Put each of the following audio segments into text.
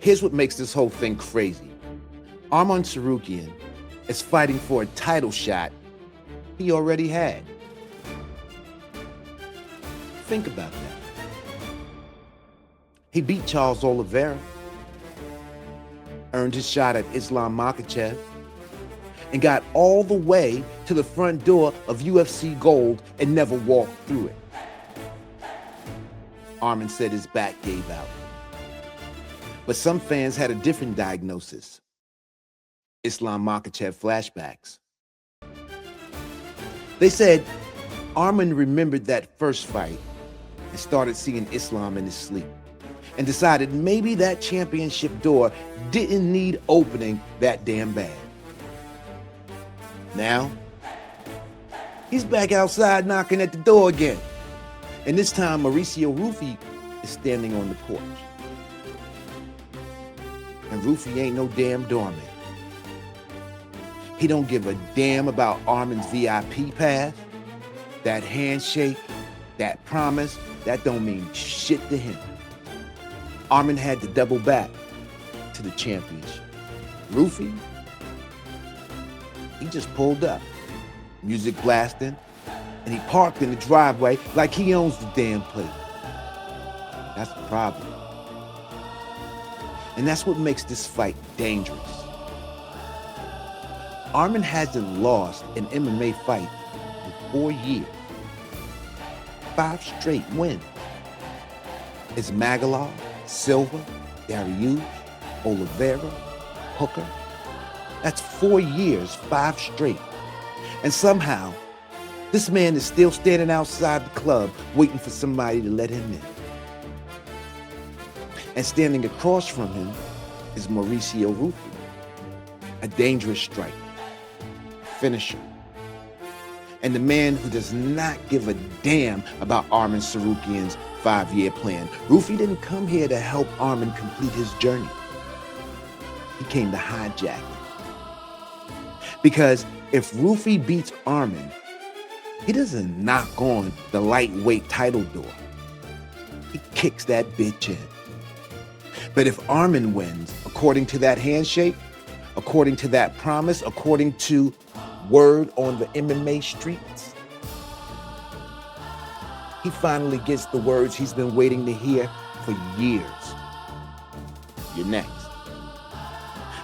Here's what makes this whole thing crazy. Arman Tsarukyan is fighting for a title shot he already had. Think about that. He beat Charles Oliveira, earned his shot at Islam Makhachev, and got all the way to the front door of UFC Gold and never walked through it. Arman said his back gave out. But some fans had a different diagnosis. Islam Makhachev flashbacks. They said Arman remembered that first fight and started seeing Islam in his sleep and decided maybe that championship door didn't need opening that damn bad. Now, he's back outside knocking at the door again. And this time, Mauricio Ruffy is standing on the porch. And Ruffy ain't no damn doorman. He don't give a damn about Arman's VIP pass, that handshake, that promise. That don't mean shit to him. Arman had to double back to the championship. Ruffy, he just pulled up, music blasting, and he parked in the driveway like he owns the damn place. That's the problem. And that's what makes this fight dangerous. Arman hasn't lost an MMA fight in 4 years. 5 straight wins. It's Magalov, Silva, Dariush, Oliveira, Hooker. That's 4 years, 5 straight. And somehow, this man is still standing outside the club waiting for somebody to let him in. And standing across from him is Mauricio Ruffy, a dangerous striker, finisher, and the man who does not give a damn about Arman Tsarukyan's 5-year plan. Ruffy didn't come here to help Arman complete his journey. He came to hijack it. Because if Ruffy beats Arman, he doesn't knock on the lightweight title door. He kicks that bitch in. But if Arman wins, according to that handshake, according to that promise, according to word on the MMA streets, he finally gets the words he's been waiting to hear for years. You're next.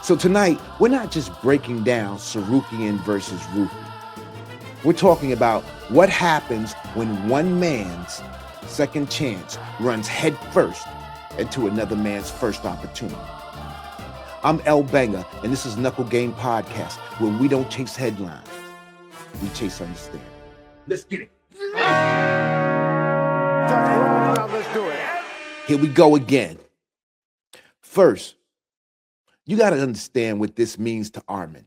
So tonight, we're not just breaking down Tsarukyan versus Ruffy. We're talking about what happens when one man's second chance runs headfirst into another man's first opportunity. I'm El Banger, and this is Knuckle Game Podcast, where we don't chase headlines. We chase understanding. Let's get it. Let's do it. Here we go again. First, you got to understand what this means to Arman.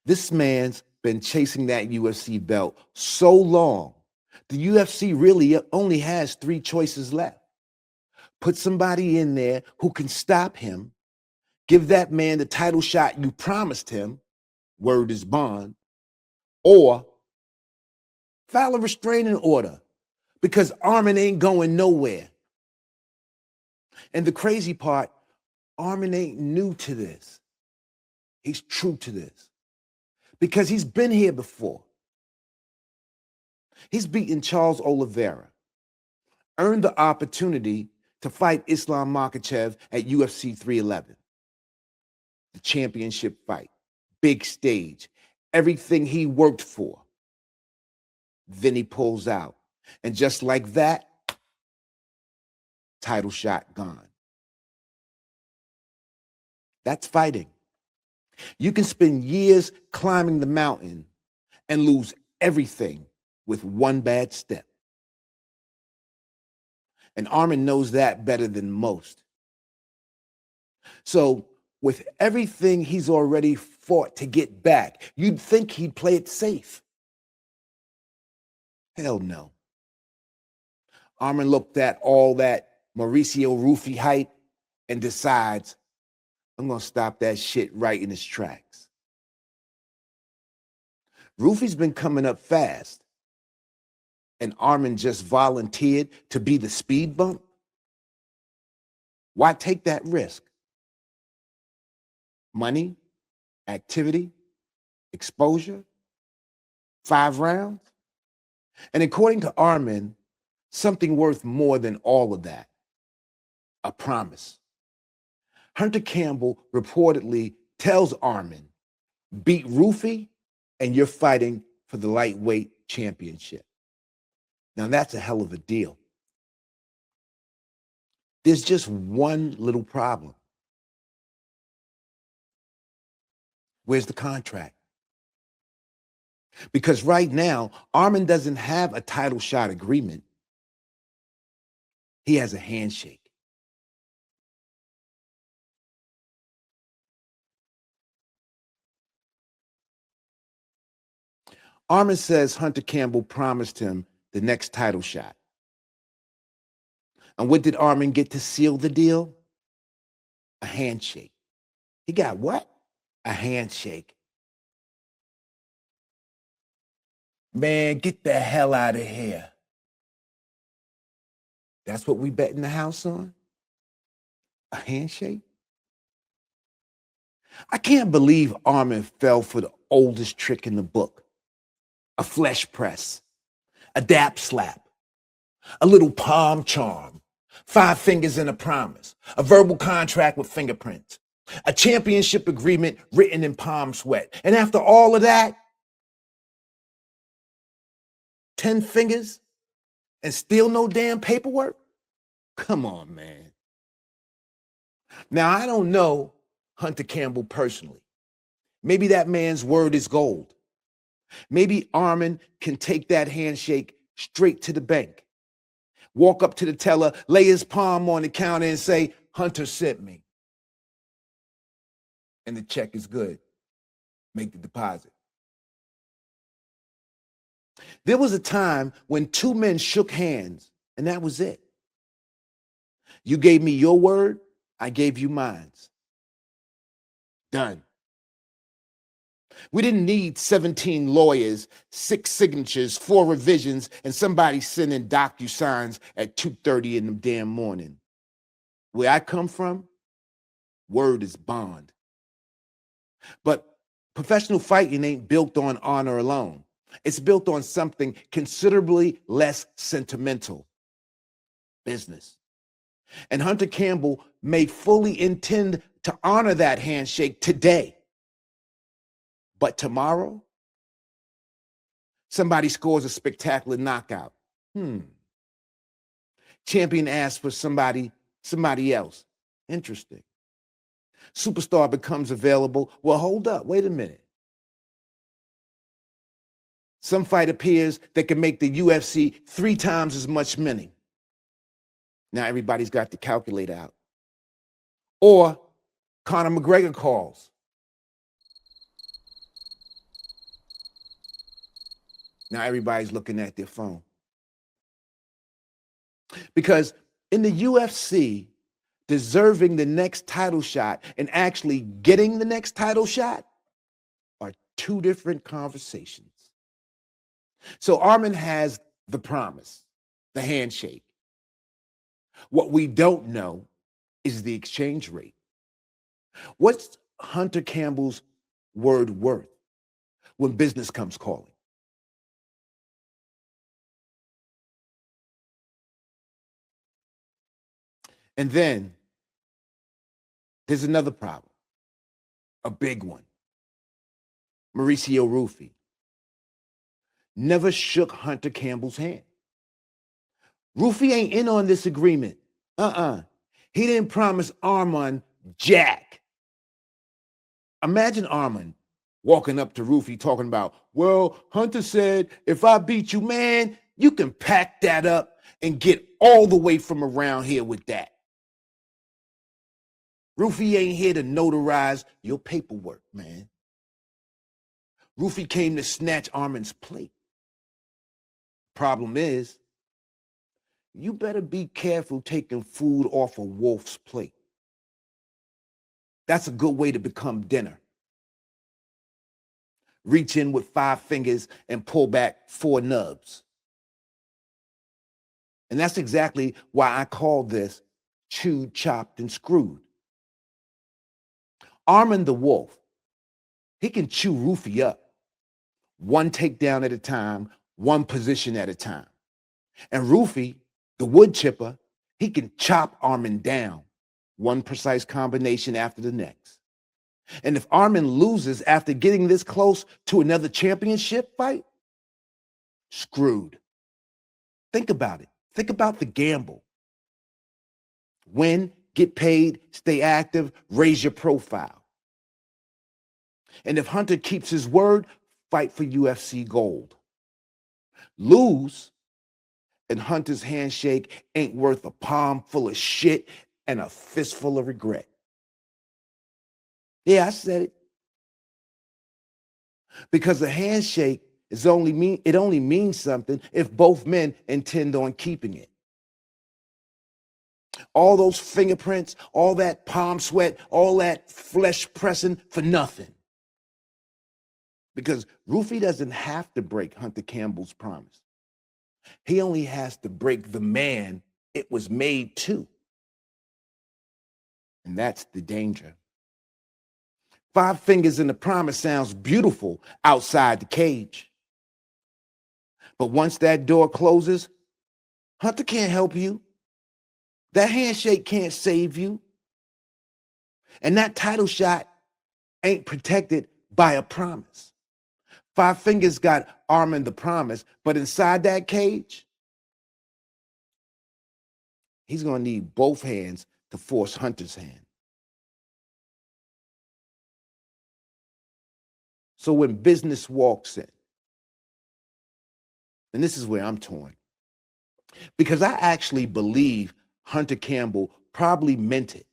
This man's been chasing that UFC belt so long, the UFC really only has 3 choices left. Put somebody in there who can stop him, give that man the title shot you promised him, word is bond, or file a restraining order because Arman ain't going nowhere. And the crazy part, Arman ain't new to this. He's true to this because he's been here before. He's beaten Charles Oliveira, earned the opportunity to fight Islam Makhachev at UFC 311. The championship fight, big stage, everything he worked for. Then he pulls out. And just like that, title shot gone. That's fighting. You can spend years climbing the mountain and lose everything with one bad step. And Arman knows that better than most. So with everything he's already fought to get back, you'd think he'd play it safe. Hell no. Arman looked at all that Mauricio Ruffy hype and decides, I'm going to stop that shit right in its tracks. Ruffy's been coming up fast, and Arman just volunteered to be the speed bump. Why take that risk? Money, activity, exposure, 5 rounds. And according to Arman, something worth more than all of that, a promise. Hunter Campbell reportedly tells Arman, beat Ruffy and you're fighting for the lightweight championship. Now that's a hell of a deal. There's just one little problem. Where's the contract? Because right now, Arman doesn't have a title shot agreement. He has a handshake. Arman says Hunter Campbell promised him the next title shot. And what did Arman get to seal the deal? A handshake. He got what? A handshake. Man, get the hell out of here. That's what we bet in the house on? A handshake? I can't believe Arman fell for the oldest trick in the book. A flesh press, a dap slap, a little palm charm, 5 fingers and a promise, a verbal contract with fingerprints, a championship agreement written in palm sweat. And after all of that, 10 fingers and still no damn paperwork? Come on, man. Now, I don't know Hunter Campbell personally. Maybe that man's word is gold. Maybe Arman can take that handshake straight to the bank, walk up to the teller, lay his palm on the counter and say, Hunter sent me. And the check is good. Make the deposit. There was a time when 2 men shook hands, and that was it. You gave me your word, I gave you mine. Done. We didn't need 17 lawyers, 6 signatures, 4 revisions, and somebody sending DocuSigns at 2:30 in the damn morning. Where I come from, word is bond. But professional fighting ain't built on honor alone. It's built on something considerably less sentimental. Business. And Hunter Campbell may fully intend to honor that handshake today. But tomorrow, somebody scores a spectacular knockout. Champion asks for somebody else. Interesting. Superstar becomes available. Well, hold up. Wait a minute. Some fight appears that can make the UFC 3 times as much money. Now everybody's got the calculator out. Or Conor McGregor calls. Now everybody's looking at their phone. Because in the UFC, deserving the next title shot and actually getting the next title shot are 2 different conversations. So Arman has the promise, the handshake. What we don't know is the exchange rate. What's Hunter Campbell's word worth when business comes calling? And then there's another problem, a big one. Mauricio Ruffy never shook Hunter Campbell's hand. Ruffy ain't in on this agreement. He didn't promise Arman jack. Imagine Arman walking up to Ruffy talking about, well, Hunter said, if I beat you, man, you can pack that up and get all the way from around here with that. Ruffy ain't here to notarize your paperwork, man. Ruffy came to snatch Arman's plate. Problem is, you better be careful taking food off a wolf's plate. That's a good way to become dinner. Reach in with 5 fingers and pull back 4 nubs. And that's exactly why I call this chewed, chopped, and screwed. Arman the Wolf, he can chew Ruffy up, one takedown at a time, one position at a time. And Ruffy, the wood chipper, he can chop Arman down, one precise combination after the next. And if Arman loses after getting this close to another championship fight, screwed. Think about it. Think about the gamble. Win, get paid, stay active, raise your profile. And if Hunter keeps his word, fight for UFC gold. Lose, and Hunter's handshake ain't worth a palm full of shit and a fistful of regret. Yeah, I said it. Because a handshake only means something if both men intend on keeping it. All those fingerprints, all that palm sweat, all that flesh pressing for nothing. Because Ruffy doesn't have to break Hunter Campbell's promise. He only has to break the man it was made to. And that's the danger. 5 fingers in the promise sounds beautiful outside the cage. But once that door closes, Hunter can't help you. That handshake can't save you. And that title shot ain't protected by a promise. 5 fingers got Arman the promise, but inside that cage, he's going to need both hands to force Hunter's hand. So when business walks in, and this is where I'm torn, because I actually believe Hunter Campbell probably meant it.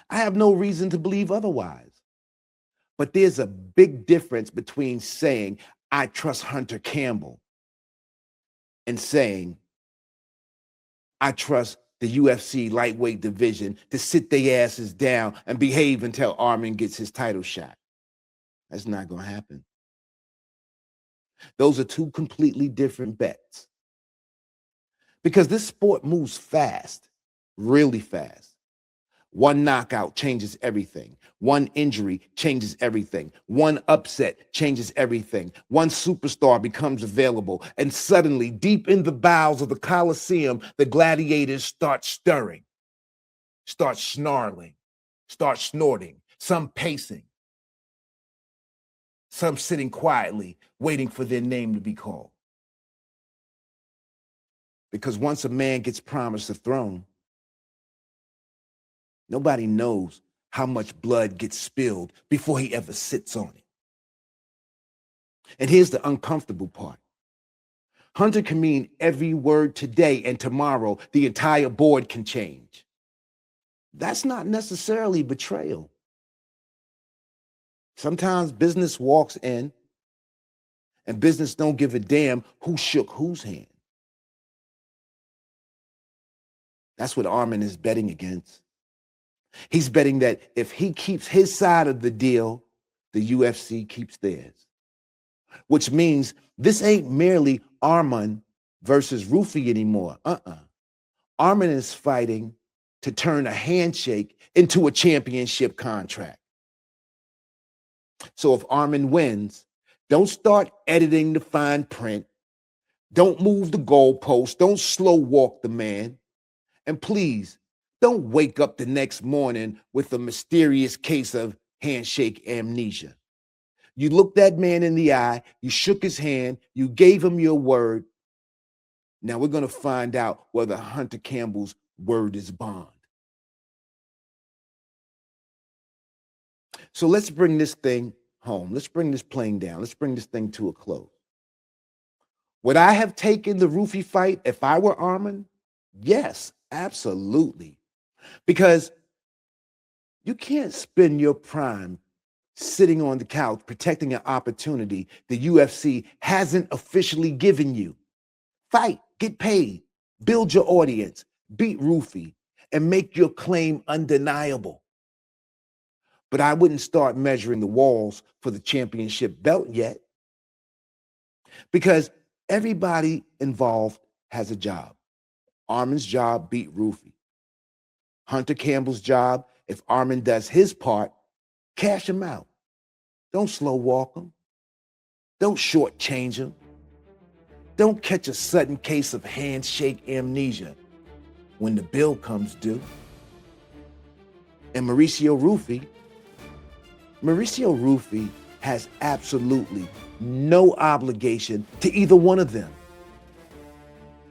I have no reason to believe otherwise. But there's a big difference between saying, I trust Hunter Campbell, and saying, I trust the UFC lightweight division to sit their asses down and behave until Arman gets his title shot. That's not going to happen. Those are 2 completely different bets. Because this sport moves fast, really fast. One knockout changes everything. One injury changes everything. One upset changes everything. One superstar becomes available, and suddenly, deep in the bowels of the Coliseum, the gladiators start stirring, start snarling, start snorting, some pacing, some sitting quietly, waiting for their name to be called. Because once a man gets promised a throne, nobody knows how much blood gets spilled before he ever sits on it. And here's the uncomfortable part. Hunter can mean every word today, and tomorrow the entire board can change. That's not necessarily betrayal. Sometimes business walks in, and business don't give a damn who shook whose hand. That's what Arman is betting against. He's betting that if he keeps his side of the deal, the UFC keeps theirs. Which means this ain't merely Arman versus Ruffy anymore. Arman is fighting to turn a handshake into a championship contract. So if Arman wins, don't start editing the fine print. Don't move the goalpost. Don't slow walk the man. And please, don't wake up the next morning with a mysterious case of handshake amnesia. You looked that man in the eye, you shook his hand, you gave him your word. Now we're going to find out whether Hunter Campbell's word is bond. So let's bring this thing home. Let's bring this plane down. Let's bring this thing to a close. Would I have taken the Ruffy fight if I were Arman? Yes, absolutely. Because you can't spend your prime sitting on the couch protecting an opportunity the UFC hasn't officially given you. Fight, get paid, build your audience, beat Ruffy, and make your claim undeniable. But I wouldn't start measuring the walls for the championship belt yet. Because everybody involved has a job. Arman's job beat Ruffy. Hunter Campbell's job, if Arman does his part, cash him out. Don't slow walk him. Don't shortchange him. Don't catch a sudden case of handshake amnesia when the bill comes due. And Mauricio Ruffy has absolutely no obligation to either one of them.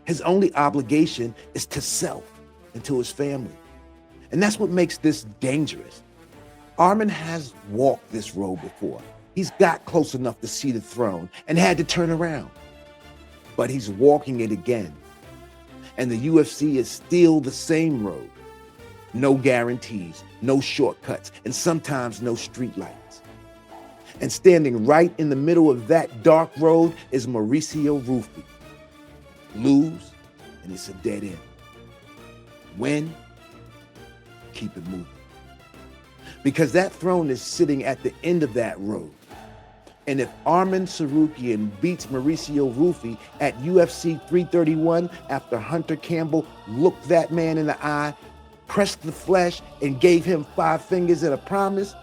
His only obligation is to self and to his family. And that's what makes this dangerous. Arman has walked this road before. He's got close enough to see the throne and had to turn around. But he's walking it again. And the UFC is still the same road. No guarantees, no shortcuts, and sometimes no streetlights. And standing right in the middle of that dark road is Mauricio Ruffy. Lose, and it's a dead end. Win, keep it moving. Because that throne is sitting at the end of that road. And if Arman Tsarukyan beats Mauricio Ruffy at UFC 331 after Hunter Campbell looked that man in the eye, pressed the flesh, and gave him 5 fingers and a promise,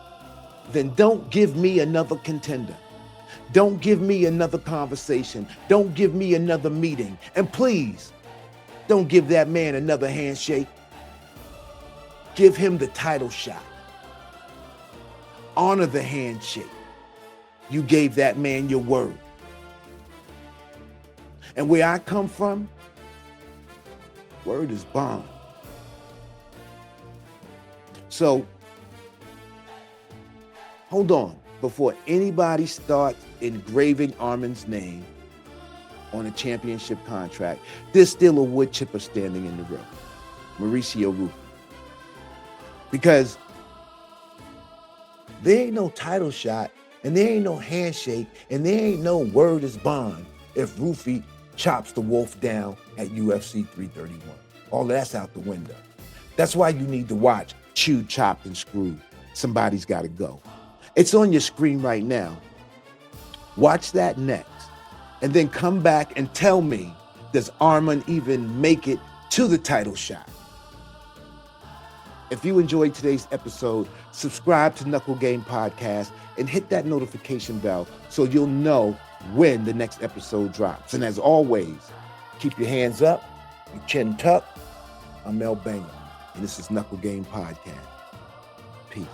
then don't give me another contender. Don't give me another conversation. Don't give me another meeting. And please, don't give that man another handshake. Give him the title shot. Honor the handshake. You gave that man your word. And where I come from, word is bond. So, hold on. Before anybody starts engraving Arman's name on a championship contract, there's still a wood chipper standing in the room, Mauricio Ruffy. Because there ain't no title shot, and there ain't no handshake, and there ain't no word is bond if Ruffy chops the wolf down at UFC 331. All that's out the window. That's why you need to watch Chewed, Chopped, and Screwed. Somebody's got to go. It's on your screen right now. Watch that next, and then come back and tell me, does Arman even make it to the title shot? If you enjoyed today's episode, subscribe to Knuckle Game Podcast and hit that notification bell so you'll know when the next episode drops. And as always, keep your hands up, your chin tucked. I'm Mel Banger, and this is Knuckle Game Podcast. Peace.